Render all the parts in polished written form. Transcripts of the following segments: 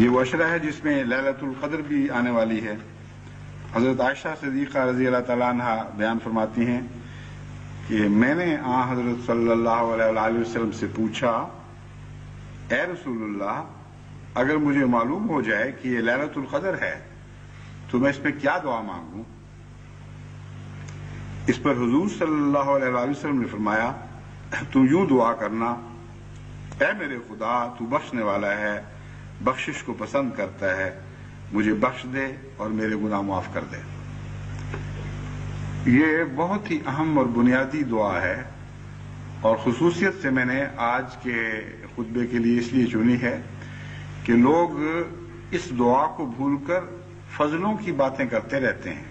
یہ وہ اشرہ ہے جس میں لیلۃ القدر بھی آنے والی ہے۔ حضرت عائشہ صدیقہ رضی اللہ تعالیٰ عنہ بیان فرماتی ہیں کہ میں نے حضرت صلی اللہ علیہ وآلہ وسلم سے پوچھا، اے رسول اللہ، اگر مجھے معلوم ہو جائے کہ یہ لیلۃ القدر ہے تو میں اس میں کیا دعا مانگوں؟ اس پر حضور صلی اللہ علیہ وآلہ وسلم نے فرمایا، تو یوں دعا کرنا، اے میرے خدا، تو بخشنے والا ہے، بخشش کو پسند کرتا ہے، مجھے بخش دے اور میرے گناہ معاف کر دے۔ یہ بہت ہی اہم اور بنیادی دعا ہے، اور خصوصیت سے میں نے آج کے خطبے کے لیے اس لیے چنی ہے کہ لوگ اس دعا کو بھول کر فضلوں کی باتیں کرتے رہتے ہیں۔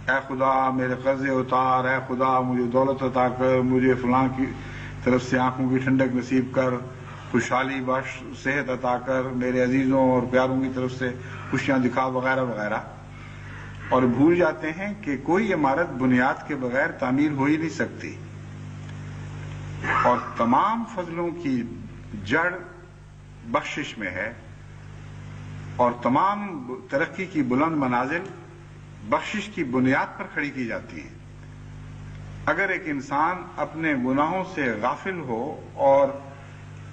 اے خدا میرے قرضے اتار، اے خدا مجھے دولت عطا کر، مجھے فلاں کی طرف سے آنکھوں کی ٹھنڈک نصیب کر، خوشحالی بخش، صحت عطا کر، میرے عزیزوں اور پیاروں کی طرف سے خوشیاں دکھا، وغیرہ وغیرہ، اور بھول جاتے ہیں کہ کوئی عمارت بنیاد کے بغیر تعمیر ہو ہی نہیں سکتی، اور تمام فضلوں کی جڑ بخشش میں ہے، اور تمام ترقی کی بلند منازل بخشش کی بنیاد پر کھڑی کی جاتی ہیں۔ اگر ایک انسان اپنے گناہوں سے غافل ہو اور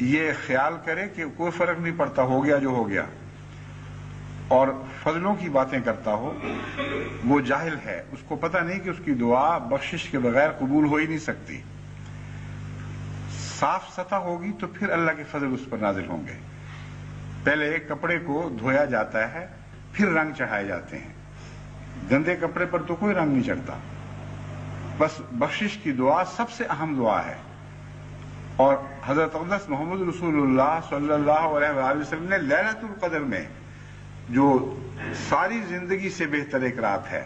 یہ خیال کرے کہ کوئی فرق نہیں پڑتا، ہو گیا جو ہو گیا، اور فضلوں کی باتیں کرتا ہو، وہ جاہل ہے، اس کو پتہ نہیں کہ اس کی دعا بخشش کے بغیر قبول ہو ہی نہیں سکتی۔ صاف سطح ہوگی تو پھر اللہ کے فضل اس پر نازل ہوں گے۔ پہلے ایک کپڑے کو دھویا جاتا ہے، پھر رنگ چڑھائے جاتے ہیں۔ گندے کپڑے پر تو کوئی رنگ نہیں چڑھتا۔ بس بخشش کی دعا سب سے اہم دعا ہے، اور حضرت اقدس محمد رسول اللہ صلی اللہ علیہ وآلہ وسلم نے لیلۃ القدر میں، جو ساری زندگی سے بہتر ایک رات ہے،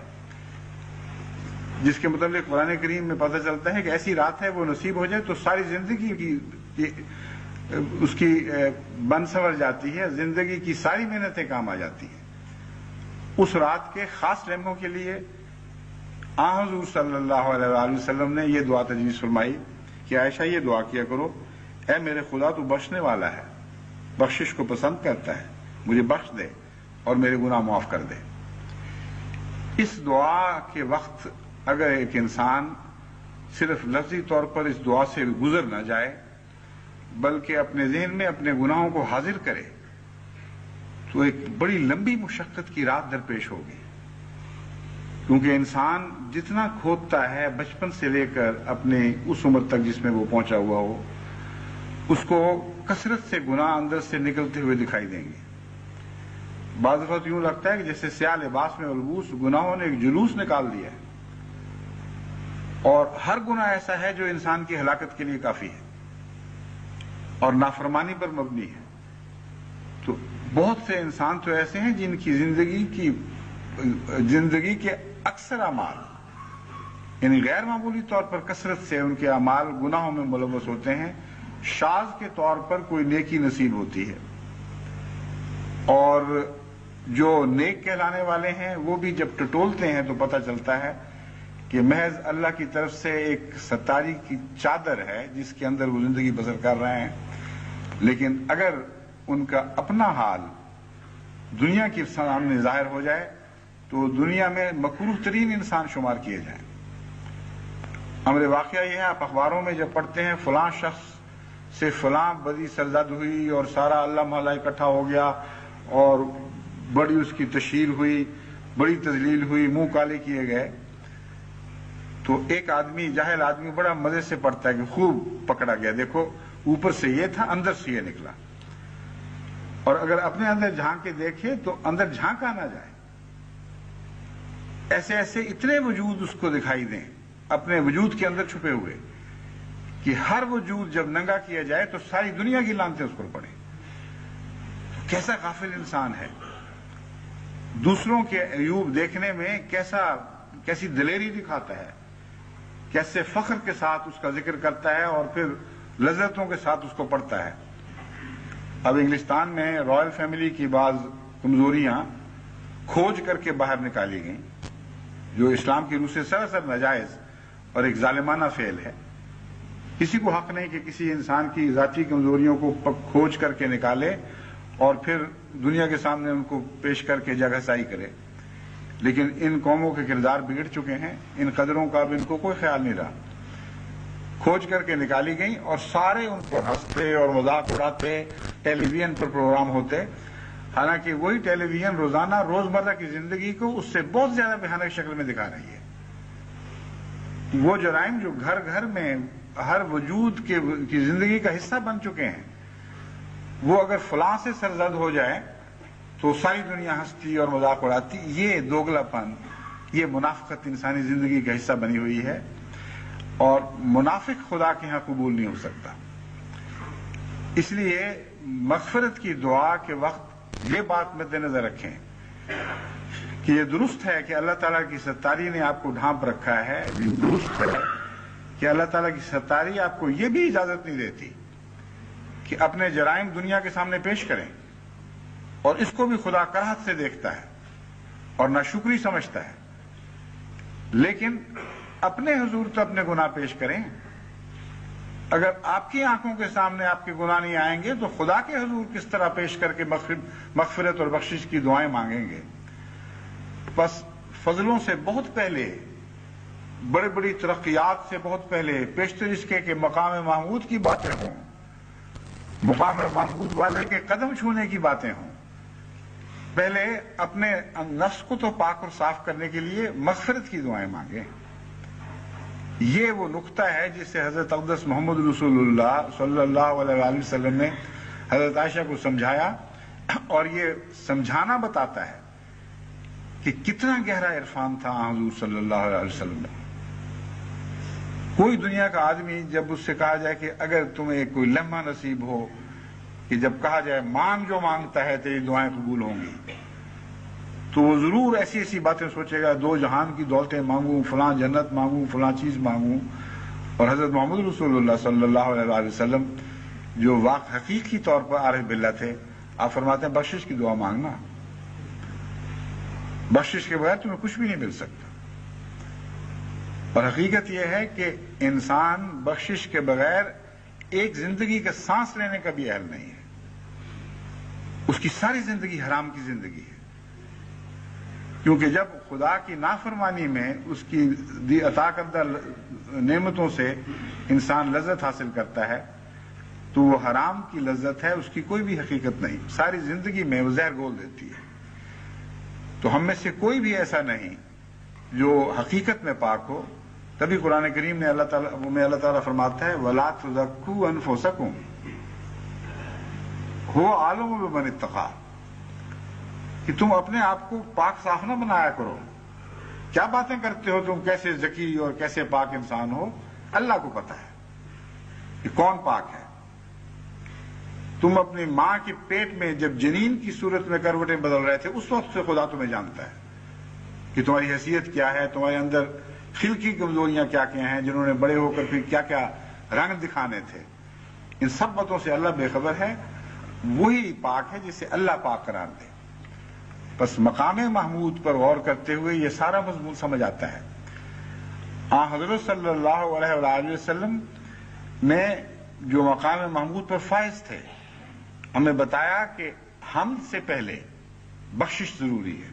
جس کے متعلق قرآن کریم میں پتہ چلتا ہے کہ ایسی رات ہے وہ نصیب ہو جائے تو ساری زندگی کی اس کی بن سنور جاتی ہے، زندگی کی ساری محنتیں کام آ جاتی ہیں۔ اس رات کے خاص لمحوں کے لیے حضور صلی اللہ علیہ وآلہ وسلم نے یہ دعا تجویز فرمائی کہ عائشہ یہ دعا کیا کرو، اے میرے خدا، تو بخشنے والا ہے، بخشش کو پسند کرتا ہے، مجھے بخش دے اور میرے گناہ معاف کر دے۔ اس دعا کے وقت اگر ایک انسان صرف لفظی طور پر اس دعا سے گزر نہ جائے، بلکہ اپنے ذہن میں اپنے گناہوں کو حاضر کرے، تو ایک بڑی لمبی مشقت کی رات درپیش ہوگی، کیونکہ انسان جتنا کھودتا ہے بچپن سے لے کر اپنے اس عمر تک جس میں وہ پہنچا ہوا ہو، اس کو کثرت سے گناہ اندر سے نکلتے ہوئے دکھائی دیں گے۔ بعض وقت یوں لگتا ہے کہ جیسے سیاہ لباس میں ملبوس گناہوں نے ایک جلوس نکال دیا ہے، اور ہر گناہ ایسا ہے جو انسان کی ہلاکت کے لیے کافی ہے اور نافرمانی پر مبنی ہے۔ تو بہت سے انسان تو ایسے ہیں جن کی زندگی کے اکثر اعمال، یعنی غیر معمولی طور پر کثرت سے ان کے اعمال گناہوں میں ملوث ہوتے ہیں، شاذ کے طور پر کوئی نیکی نصیب ہوتی ہے، اور جو نیک کہلانے والے ہیں وہ بھی جب ٹٹولتے ہیں تو پتہ چلتا ہے کہ محض اللہ کی طرف سے ایک ستاری کی چادر ہے جس کے اندر وہ زندگی بسر کر رہے ہیں۔ لیکن اگر ان کا اپنا حال دنیا کے سامنے ظاہر ہو جائے تو دنیا میں مکروہ ترین انسان شمار کیے جائیں۔ امر واقعہ یہ ہے، آپ اخباروں میں جب پڑھتے ہیں فلاں شخص سے فلاں بدی سرزد ہوئی اور سارا اللہ محلہ اکٹھا ہو گیا اور بڑی اس کی تشہیر ہوئی، بڑی تذلیل ہوئی، منہ کالے کیے گئے، تو ایک آدمی، جاہل آدمی، بڑا مزے سے پڑھتا ہے کہ خوب پکڑا گیا، دیکھو اوپر سے یہ تھا، اندر سے یہ نکلا۔ اور اگر اپنے اندر جھانک کے دیکھے تو اندر جھانکا نہ جائے۔ ایسے ایسے اتنے وجود اس کو دکھائی دیں اپنے وجود کے اندر چھپے ہوئے کہ ہر وجود جب ننگا کیا جائے تو ساری دنیا کی لعنتیں اس پر پڑیں۔ کیسا غافل انسان ہے، دوسروں کے عیوب دیکھنے میں کیسی دلیری دکھاتا ہے، کیسے فخر کے ساتھ اس کا ذکر کرتا ہے اور پھر لذتوں کے ساتھ اس کو پڑھتا ہے۔ اب انگلستان میں رائل فیملی کی بعض کمزوریاں کھوج کر کے باہر نکالی گئیں، جو اسلام کی روح سے سراسر ناجائز اور ایک ظالمانہ فعل ہے۔ کسی کو حق نہیں کہ کسی انسان کی ذاتی کمزوریوں کو کھوج کر کے نکالے اور پھر دنیا کے سامنے ان کو پیش کر کے جگہ سائی کرے. لیکن ان قوموں کے کردار بگڑ چکے ہیں، ان قدروں کا اب ان کو کوئی خیال نہیں رہا. کھوج کر کے نکالی گئی اور سارے ان کو ہنستے اور مذاق اڑاتے، ٹیلی ویژن پر پروگرام ہوتے. حالانکہ وہی ٹیلی ویژن روزانہ روزمرہ کی زندگی کو اس سے بہت زیادہ بھیانک شکل میں دکھا رہی ہے. وہ جرائم جو گھر گھر میں ہر وجود کی زندگی کا حصہ بن چکے ہیں، وہ اگر فلاں سے سرزد ہو جائے تو ساری دنیا ہنستی اور مذاق اڑاتی. یہ دوگلاپن، یہ منافقت انسانی زندگی کا حصہ بنی ہوئی ہے، اور منافق خدا کے ہاں قبول نہیں ہو سکتا. اس لیے مغفرت کی دعا کے وقت یہ بات مد نظر رکھیں کہ یہ درست ہے کہ اللہ تعالیٰ کی ستاری نے آپ کو ڈھانپ رکھا ہے. یہ درست ہے کہ اللہ تعالیٰ کی ستاری آپ کو یہ بھی اجازت نہیں دیتی کہ اپنے جرائم دنیا کے سامنے پیش کریں، اور اس کو بھی خدا کراہت سے دیکھتا ہے اور ناشکری سمجھتا ہے. لیکن اپنے حضور تو اپنے گناہ پیش کریں. اگر آپ کی آنکھوں کے سامنے آپ کے گناہ نہیں آئیں گے تو خدا کے حضور کس طرح پیش کر کے مغفرت اور بخشش کی دعائیں مانگیں گے؟ بس فضلوں سے بہت پہلے، بڑی بڑی ترقیات سے بہت پہلے، پیشتر اس کے کہ مقام محمود کی باتیں ہوں، مقام محمود والے کے قدم چھونے کی باتیں ہوں، پہلے اپنے نفس کو تو پاک اور صاف کرنے کے لیے مغفرت کی دعائیں مانگیں. یہ وہ نقطہ ہے جس سے حضرت اقدس محمد رسول اللہ صلی اللہ علیہ وآلہ وسلم نے حضرت عائشہ کو سمجھایا، اور یہ سمجھانا بتاتا ہے کہ کتنا گہرا عرفان تھا حضور صلی اللہ علیہ وسلم میں. کوئی دنیا کا آدمی جب اس سے کہا جائے کہ اگر تمہیں کوئی لمحہ نصیب ہو کہ جب کہا جائے مانگ جو مانگتا ہے تیری دعائیں قبول ہوں گی، تو وہ ضرور ایسی ایسی باتیں سوچے گا، دو جہان کی دولتیں مانگوں، فلاں جنت مانگوں، فلاں چیز مانگوں. اور حضرت محمد رسول اللہ صلی اللہ علیہ وآلہ وسلم جو حقیقی طور پر عارف باللہ تھے، آپ فرماتے ہیں بخشش کی دعا مانگنا، بخشش کے بغیر تمہیں کچھ بھی نہیں مل سکتا. اور حقیقت یہ ہے کہ انسان بخشش کے بغیر ایک زندگی کا سانس لینے کا بھی اہل نہیں ہے. اس کی ساری زندگی حرام کی زندگی ہے، کیونکہ جب خدا کی نافرمانی میں اس کی عطا کردہ نعمتوں سے انسان لذت حاصل کرتا ہے تو وہ حرام کی لذت ہے، اس کی کوئی بھی حقیقت نہیں. ساری زندگی میں وہ زہر گھول دیتی ہے. تو ہم میں سے کوئی بھی ایسا نہیں جو حقیقت میں پاک ہو. تبھی قرآن کریم نے اللہ تعالیٰ فرماتا ہے وَلَا تُزَكُّوا أَنفُسَكُمْ هُوَ أَعْلَمُ بِمَنِ اتَّقَىٰ، کہ تم اپنے آپ کو پاک صاف نہ بنایا کرو. کیا باتیں کرتے ہو تم، کیسے ذکی اور کیسے پاک انسان ہو؟ اللہ کو پتا ہے کہ کون پاک ہے. تم اپنی ماں کے پیٹ میں جب جنین کی صورت میں کروٹیں بدل رہے تھے، اس وقت سے خدا تمہیں جانتا ہے کہ تمہاری حیثیت کیا ہے، تمہارے اندر خلقی کمزوریاں کیا کیا ہیں، جنہوں نے بڑے ہو کر پھر کیا کیا رنگ دکھانے تھے. ان سب باتوں سے اللہ بے خبر ہے. وہی پاک ہے جسے اللہ پاک قرار دے. بس مقام محمود پر غور کرتے ہوئے یہ سارا مضمون سمجھ آتا ہے. حضرت صلی اللہ علیہ وآلہ وسلم نے جو مقام محمود پر فائز تھے، ہمیں بتایا کہ حمد سے پہلے بخشش ضروری ہے،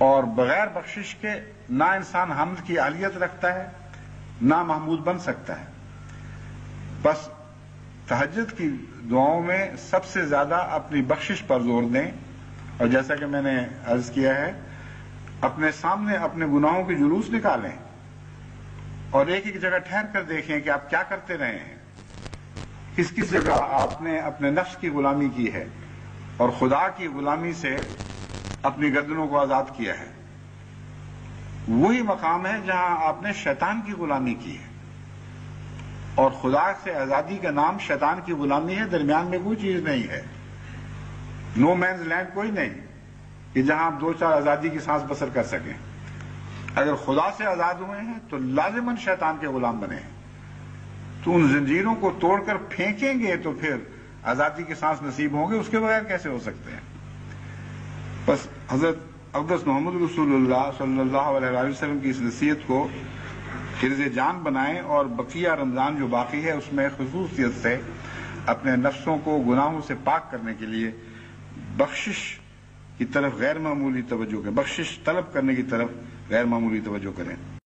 اور بغیر بخشش کے نہ انسان حمد کی اہلیت رکھتا ہے نہ محمود بن سکتا ہے. بس تہجد کی دعاؤں میں سب سے زیادہ اپنی بخشش پر زور دیں، اور جیسا کہ میں نے عرض کیا ہے اپنے سامنے اپنے گناہوں کے جلوس نکالیں اور ایک ایک جگہ ٹھہر کر دیکھیں کہ آپ کیا کرتے رہے ہیں، کس کس جگہ آپ نے اپنے نفس کی غلامی کی ہے اور خدا کی غلامی سے اپنی گردنوں کو آزاد کیا ہے. وہی مقام ہے جہاں آپ نے شیطان کی غلامی کی ہے، اور خدا سے آزادی کا نام شیطان کی غلامی ہے. درمیان میں کوئی چیز نہیں ہے، نو مینز لینڈ کوئی نہیں کہ جہاں آپ دو چار آزادی کی سانس بسر کر سکیں. اگر خدا سے آزاد ہوئے ہیں تو لازماً شیطان کے غلام بنے ہیں. تو ان زنجیروں کو توڑ کر پھینکیں گے تو پھر آزادی کے سانس نصیب ہوں گے، اس کے بغیر کیسے ہو سکتے ہیں. بس حضرت اقدس محمد رسول اللہ صلی اللہ علیہ وآلہ وسلم کی اس نصیحت کو حرز جان بنائیں، اور بقیہ رمضان جو باقی ہے اس میں خصوصیت سے اپنے نفسوں کو گناہوں سے پاک کرنے کے لیے بخشش کی طرف غیر معمولی توجہ کریں، بخشش طلب کرنے کی طرف غیر معمولی توجہ کریں۔